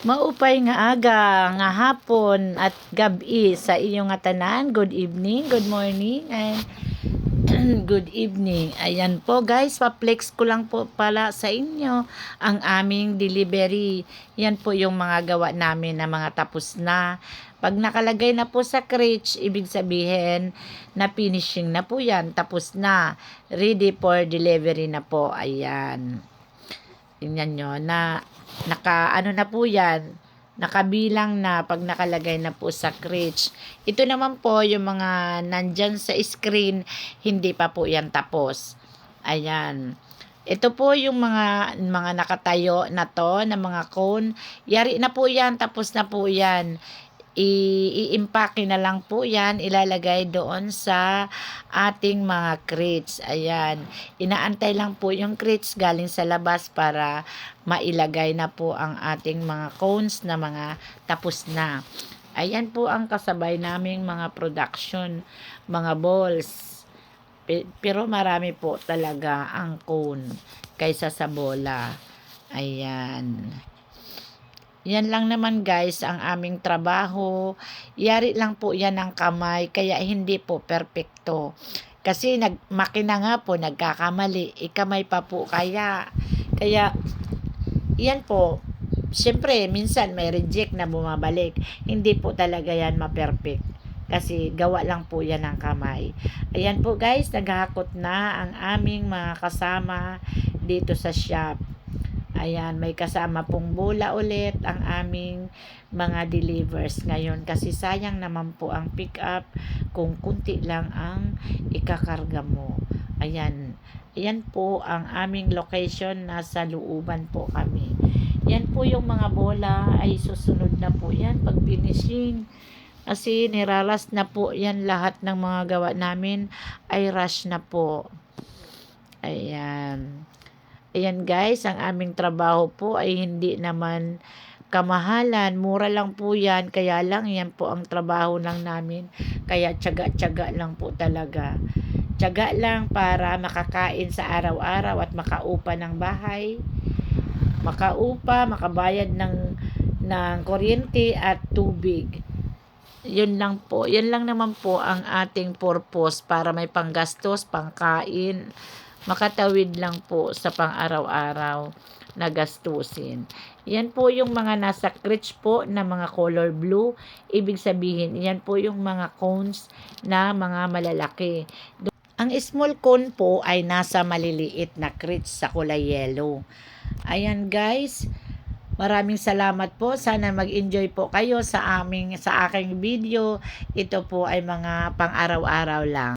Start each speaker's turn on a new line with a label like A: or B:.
A: Maupay nga aga, nga hapon at gabi sa iyong nga tanan. Good evening, good morning, and good evening. Ayan po guys, pa-flex ko lang po pala sa inyo ang aming delivery. Yan po yung mga gawa namin na mga tapos na. Pag nakalagay na po sa crate, ibig sabihin na finishing na po yan, tapos na. Ready for delivery na po. Ayan. Tingnan nyo na ano na po yan, nakabilang na pag nakalagay na po sa crate. Ito naman po yung mga nandyan sa screen, hindi pa po yan tapos. Ayan. Ito po yung mga nakatayo na to, na mga cone. Yari na po yan, tapos na po yan. I-impake na lang po yan, ilalagay doon sa ating mga crates. Ayan, inaantay lang po yung crates galing sa labas para mailagay na po ang ating mga cones na mga tapos na. Ayan po ang kasabay naming mga production, mga balls. Pero marami po talaga ang cone kaysa sa bola. Ayan. Yan lang naman guys ang aming trabaho. Yari lang po yan ng kamay, kaya hindi po perfecto. Kasi makina nga po nagkakamali, ikamay pa po kaya yan po. Siyempre minsan may reject na bumabalik. Hindi po talaga yan ma-perfect. Kasi gawa lang po yan ng kamay. Ayan po guys, naghahakot na ang aming mga kasama dito sa shop. Ayan, may kasama pong bola ulit ang aming mga delivers ngayon kasi sayang naman po ang pick up kung kunti lang ang ikakarga mo. Ayan, ayan po ang aming location, nasa looban po kami. Yan po yung mga bola ay susunod na po yan pag finishing. Kasi niraras na po yan, lahat ng mga gawa namin ay rush na po. Ayan. Ayan guys, ang aming trabaho po ay hindi naman kamahalan. Mura lang po yan. Kaya lang, yan po ang trabaho lang namin. Kaya tiyaga-tiyaga lang po talaga. Tiyaga lang para makakain sa araw-araw at makaupa ng bahay. Makaupa, makabayad ng kuryente at tubig. Yun lang po. Yan lang naman po ang ating purpose para may panggastos, pangkain, makatawid lang po sa pang-araw-araw na gastusin. Yan po yung mga nasa crate po na mga color blue. Ibig sabihin, yan po yung mga cones na mga malalaki. Ang small cone po ay nasa maliliit na crate sa kulay yellow. Ayan guys, maraming salamat po. Sana mag-enjoy po kayo sa aking video. Ito po ay mga pang-araw-araw lang.